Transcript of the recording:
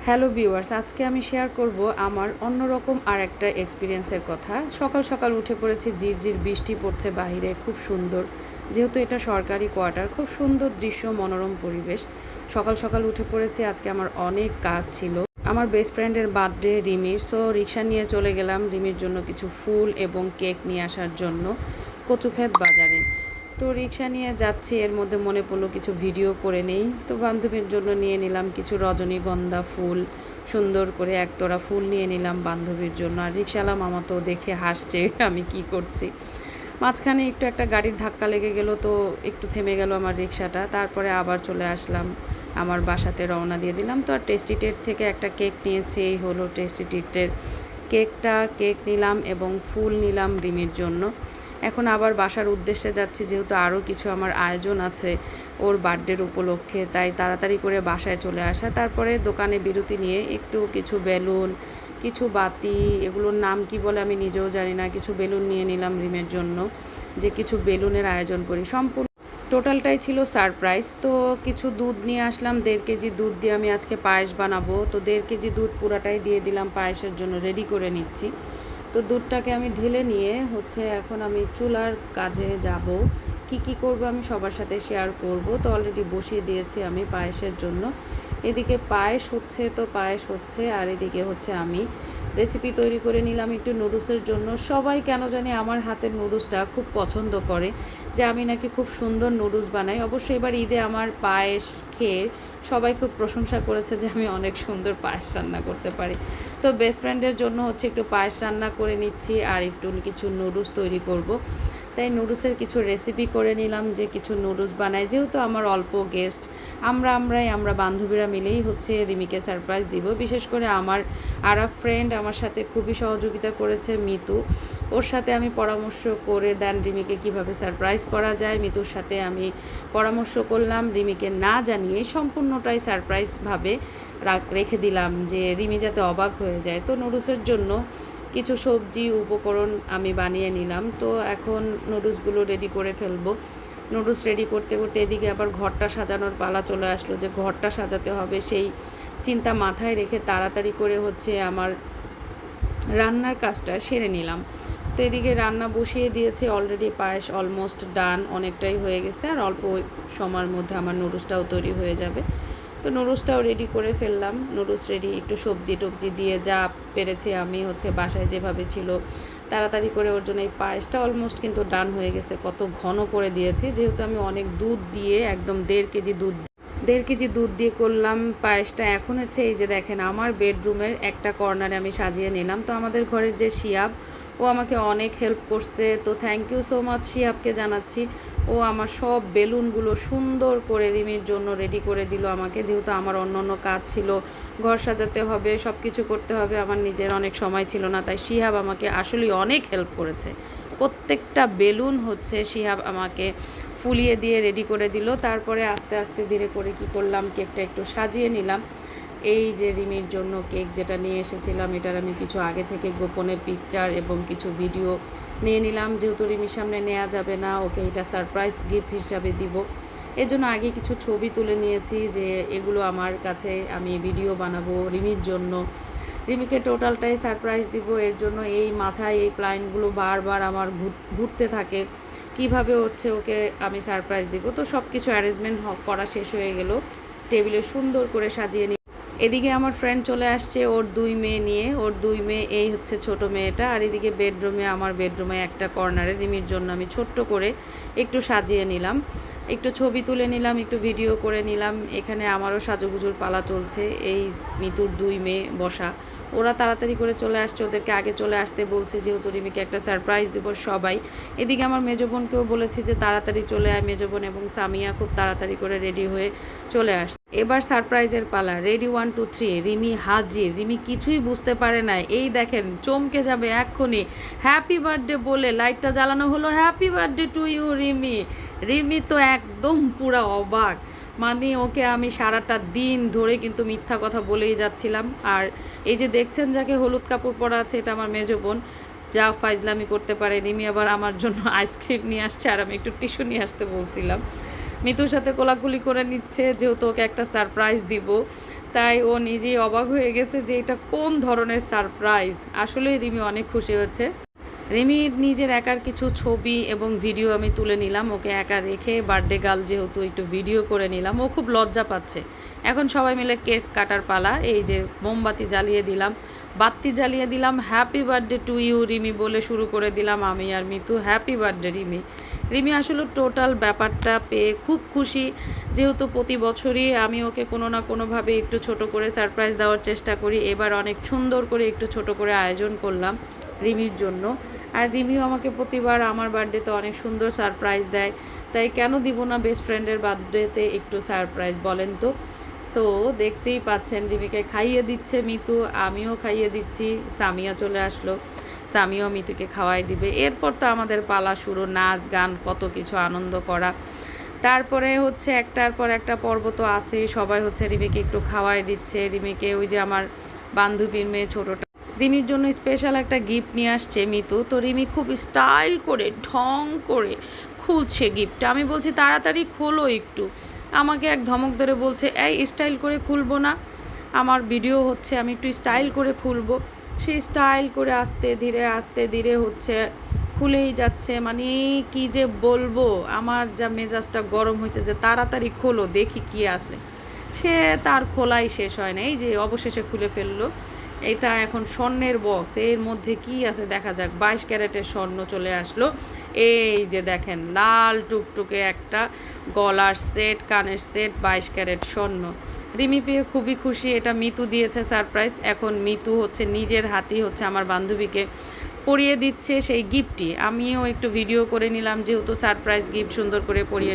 Hello viewers, আজকে আমি share করব আমার অন্যরকম আর একটা এক্সপিরিয়েন্সের কথা। সকাল সকাল উঠে পড়েছি, ঝিরঝির বৃষ্টি পড়ছে বাহিরে, খুব সুন্দর। যেহেতু এটা সরকারি কোয়ার্টার, খুব সুন্দর দৃশ্য, মনোরম পরিবেশ। সকাল সকাল উঠে পড়েছি, আজকে আমার অনেক কাজ ছিল। আমার বেস্ট ফ্রেন্ডের বার্থডে রিমির, সো রিক্সা নিয়ে চলে গেলাম রিমির জন্য কিছু ফুল এবং কেক নিয়ে আসার জন্য কচুক্ষেত বাজারে। তো রিক্সা নিয়ে যাচ্ছি, এর মধ্যে মনে পড়লো কিছু ভিডিও করে নেই। তো বান্ধবীর জন্য নিয়ে নিলাম কিছু রজনীগন্ধা ফুল, সুন্দর করে একতোড়া ফুল নিয়ে নিলাম বান্ধবীর জন্য। আর রিক্সাওয়ালা মামা তো দেখে হাসছে আমি কি করছি। মাঝখানে একটু একটা গাড়ির ধাক্কা লেগে গেল, তো একটু থেমে গেল আমার রিক্সাটা। তারপরে আবার চলে আসলাম, আমার বাসাতে রওনা দিয়ে দিলাম। তো আর টেস্টি টেট থেকে একটা কেক নিয়েছি, এই হলো টেস্টি টেটের কেক নিলাম এবং ফুল নিলাম রিমির জন্য। এখন আবার বাসার উদ্দেশ্যে যাচ্ছি, যেহেতু আরও কিছু আমার আয়োজন আছে ওর বার্থডের উপলক্ষে, তাই তাড়াতাড়ি করে বাসায় চলে আসা। তারপরে দোকানে বিরতি নিয়ে একটু কিছু বেলুন, কিছু বাতি, এগুলোর নাম কি বলে আমি নিজেও জানি না, কিছু বেলুন নিয়ে নিলাম রিমের জন্য, যে কিছু বেলুনের আয়োজন করি। সম্পূর্ণ টোটালটাই ছিল সারপ্রাইজ। তো কিছু দুধ নিয়ে আসলাম, 1.5 কেজি দুধ দিয়ে আমি আজকে পায়েস বানাবো। তো 1.5 কেজি দুধ পুরাটাই দিয়ে দিলাম, পায়েসের জন্য রেডি করে নিচ্ছি। তো দুধটাকে আমি ঢেলে নিয়ে এখন আমি চুলার কাজে যাব। কি করব আমি সবার সাথে শেয়ার করব। তো অলরেডি বসিয়ে দিয়েছি আমি পায়েসের জন্য। এদিকে পায়েস হচ্ছে আর এদিকে আমি রেসিপি তৈরি করে নিলাম একটু নুডলসের জন্য। সবাই কেন জানি আমার হাতের নুডলসটা খুব পছন্দ করে, যে আমি নাকি খুব সুন্দর নুডলস বানাই। অবশ্যই এবার ঈদে আমার পায়েস খেয়ে সবাই খুব প্রশংসা করেছে যে আমি অনেক সুন্দর পায়েস রান্না করতে পারি। তো বেস্ট ফ্রেন্ডের জন্য একটু পায়েস রান্না করে নিচ্ছি আর একটু কিছু নুডলস তৈরি করব। তাই নুডলসের কিছু রেসিপি করে নিলাম, যে কিছু নুডলস বানাই। যেহেতু আমার অল্প গেস্ট, আমরা বান্ধবীরা মিলেই রিমিকে সারপ্রাইজ দিব। বিশেষ করে আমার আর এক ফ্রেন্ড আমার সাথে খুবই সহযোগিতা করেছে, মিতু। ওর সাথে আমি পরামর্শ করে দেন রিমিকে কিভাবে সারপ্রাইজ করা যায়। মিতুর সাথে আমি পরামর্শ করলাম, রিমিকে না জানিয়ে সম্পূর্ণটাই সারপ্রাইজভাবে রেখে দিলাম, যে রিমি যাতে অবাক হয়ে যায়। তো নুডলসের জন্য কিছু সবজি উপকরণ আমি বানিয়ে নিলাম। তো এখন নুডলসগুলো রেডি করে ফেলবো। নুডলস রেডি করতে করতে এদিকে আবার ঘরটা সাজানোর পালা চলে আসলো, যে ঘরটা সাজাতে হবে সেই চিন্তা মাথায় রেখে তাড়াতাড়ি করে আমার রান্নার কাজটা সেরে নিলাম। তো এদিকে রান্না বসিয়ে দিয়েছি অলরেডি, পায়েস অলমোস্ট ডান, অনেকটাই হয়ে গেছে। আর অল্প সময়ের মধ্যে আমার নুডলসটাও তৈরি হয়ে যাবে। তো নুডলসটাও রেডি করে ফেললাম। নুডলস রেডি, একটু সবজি টবজি দিয়ে যা পেরেছি আমি বাসায় যেভাবে ছিল তাড়াতাড়ি করে ওর জন্য। এই পায়েসটা অলমোস্ট কিন্তু ডান হয়ে গেছে, কত ঘন করে দিয়েছি, যেহেতু আমি অনেক দুধ দিয়ে একদম 1.5 কেজি দুধ দিয়ে করলাম পায়েসটা। এখন এই যে দেখেন, আমার বেডরুমের একটা কর্নারে আমি সাজিয়ে নিলাম। তো আমাদের ঘরের যে শিয়াব, ও আমাকে অনেক হেল্প করছে। তো থ্যাংক ইউ সো মাচ শিয়াবকে জানাচ্ছি। ও আমার সব বেলুনগুলো সুন্দর করে রিমির জন্য রেডি করে দিল আমাকে, যেহেতু আমার অন্য কাজ ছিল, ঘর সাজাতে হবে, সব কিছু করতে হবে, আমার নিজের অনেক সময় ছিল না। তাই শিহাব আমাকে আসলেই অনেক হেল্প করেছে। প্রত্যেকটা বেলুন শিহাব আমাকে ফুলিয়ে দিয়ে রেডি করে দিল। তারপরে আস্তে আস্তে ধীরে করে কি করলাম, কেকটা একটু সাজিয়ে নিলাম। এই যে রিমির জন্য কেক যেটা নিয়ে এসেছিলাম, এটার আমি কিছু আগে থেকে গোপনে পিকচার এবং কিছু ভিডিও নিয়ে নিলাম, যেহেতু রিমির সামনে নেওয়া যাবে না, ওকে এটা সারপ্রাইজ গিফট হিসাবে দিব। এর জন্য আগে কিছু ছবি তুলে নিয়েছি, যে এগুলো আমার কাছে আমি ভিডিও বানাবো রিমির জন্য। রিমিকে টোটালটাই সারপ্রাইজ দিব, এর জন্য এই মাথায় এই প্ল্যানগুলো বারবার আমার ঘুরতে থাকে, কিভাবে ওকে আমি সারপ্রাইজ দিব। তো সব কিছু অ্যারেঞ্জমেন্ট করা শেষ হয়ে গেল, টেবিলে সুন্দর করে সাজিয়ে নিই। এদিকে আমার ফ্রেন্ড চলে আসছে ওর 2 মেয়ে নিয়ে। ওর 2 মেয়ে, এই ছোট মেয়েটা। আর এদিকে আমার বেডরুমে একটা কর্নারে রিমির জন্য আমি ছোট্ট করে একটু সাজিয়ে নিলাম, একটু ছবি তুলে নিলাম, একটু ভিডিও করে নিলাম। এখানে আমারও সাজুগুজুর পালা চলছে। এই মিতুর 2 মেয়ে বসা, ওরা তাড়াতাড়ি করে চলে আসছে, ওদেরকে আগে চলে আসতে বলছে, যেহেতু রিমিকে একটা সারপ্রাইজ দেবো সবাই। এদিকে আমার মেজো বোনকেও বলেছি যে তাড়াতাড়ি চলে আয়। মেজো বোন এবং সামিয়া খুব তাড়াতাড়ি করে রেডি হয়ে চলে আসছে। এবার সারপ্রাইজের পালা, রেডি 1 2 3। রিমি হাজির। রিমি কিছুই বুঝতে পারে না, এই দেখেন চমকে যাবে এক্ষুনি। হ্যাপি বার্থডে বলে লাইটটা জ্বালানো হলো, happy birthday to you Rimi. Rimi তো একদম পুরা অবাক, মানে ওকে আমি সারাটা দিন ধরে কিন্তু মিথ্যা কথা বলেই যাচ্ছিলাম। আর এই যে দেখছেন যাকে হলুদ কাপড় পরা আছে, এটা আমার মেজো বোন, যা ফাইজলামি করতে পারে। রিমি আবার আমার জন্য আইসক্রিম নিয়ে আসছে, আর আমি একটু টিস্যু নিয়ে আসতে বলছিলাম। মিতুর সাথে কোলাকুলি করে নিচ্ছে, যেহেতু ওকে একটা সারপ্রাইজ দিব। তাই ও নিজেই অবাক হয়ে গেছে যে এটা কোন ধরনের সারপ্রাইজ। আসলে রিমি অনেক খুশি হয়েছে। রিমির নিজের একার কিছু ছবি এবং ভিডিও আমি তুলে নিলাম, ওকে একা রেখে বার্থডে গার্ল যেহেতু একটু ভিডিও করে নিলাম। ও খুব লজ্জা পাচ্ছে। এখন সবাই মিলে কেক কাটার পালা। এই যে মোমবাতি জ্বালিয়ে দিলাম, বাতি জ্বালিয়ে দিলাম, happy birthday to you Rimi বলে শুরু করে দিলাম আমি আর মিতু, হ্যাপি বার্থডে রিমি। রিমি আসলে টোটাল ব্যাপারটা পেয়ে খুব খুশি, যেহেতু প্রতি বছরই আমি ওকে কোনো না কোনোভাবে একটু ছোট করে সারপ্রাইজ দেওয়ার চেষ্টা করি। এবার অনেক সুন্দর করে একটু ছোট করে আয়োজন করলাম রিমির জন্য। আর রিমিও আমাকে প্রতিবার আমার বার্থডেতে অনেক সুন্দর সারপ্রাইজ দেয়, তাই কেন দিব না বেস্ট ফ্রেন্ডের বার্থডেতে একটু সারপ্রাইজ, বলেন তো। সো দেখতেই পাচ্ছেন রিমিকে খাইয়ে দিচ্ছে মিতু, আমিও খাইয়ে দিচ্ছি। সামিয়া চলে আসলো, সামিও মিতুকে খাওয়াই দিবে। এরপর তো আমাদের পালা শুরু, নাচ গান কত কিছু আনন্দ করা। তারপরে হচ্ছে একটার পর একটা পর্ব তো আছেই, সবাই হচ্ছে রিমিকে একটু খাওয়াই দিচ্ছে। রিমিকে ওই যে আমার বান্ধবীর মেয়ে ছোটোটা, রিমির জন্য স্পেশাল একটা গিফট নিয়ে আসছে মিতু। তো রিমি খুব স্টাইল করে ঢং করে খুলছে গিফটটা। আমি বলছি তাড়াতাড়ি খোলো একটু, আমাকে এক ধমক ধরে বলছে এই স্টাইল করে খুলবো না, আমার ভিডিও হচ্ছে, আমি একটু স্টাইল করে খুলবো। সেই স্টাইল করে আস্তে ধীরে হচ্ছে খুলেই যাচ্ছে। মানে কি যে বলবো, আমার যা মেজাজটা গরম হয়েছে যে তাড়াতাড়ি খোলো দেখি কি আছে। সে তার খোলাই শেষ হয় না, এই যে অবশেষে খুলে ফেললো। এটা এখন স্বর্ণের বক্স, এর মধ্যে কি আছে দেখা যাক। 22 ক্যারেটের স্বর্ণ চলে আসলো। এই যে দেখেন লাল টুকটুকে একটা গলার সেট, কানের সেট, 22 ক্যারেট স্বর্ণ। রিমি পেয়ে খুবই খুশি, এটা মিতু দিয়েছে সারপ্রাইজ। এখন মিতু হচ্ছে নিজের হাতেই হচ্ছে আমার বান্ধবীকে পরিয়ে দিচ্ছে সেই গিফটটি। আমিও একটু ভিডিও করে নিলাম, যেহেতু সারপ্রাইজ গিফট সুন্দর করে পরিয়ে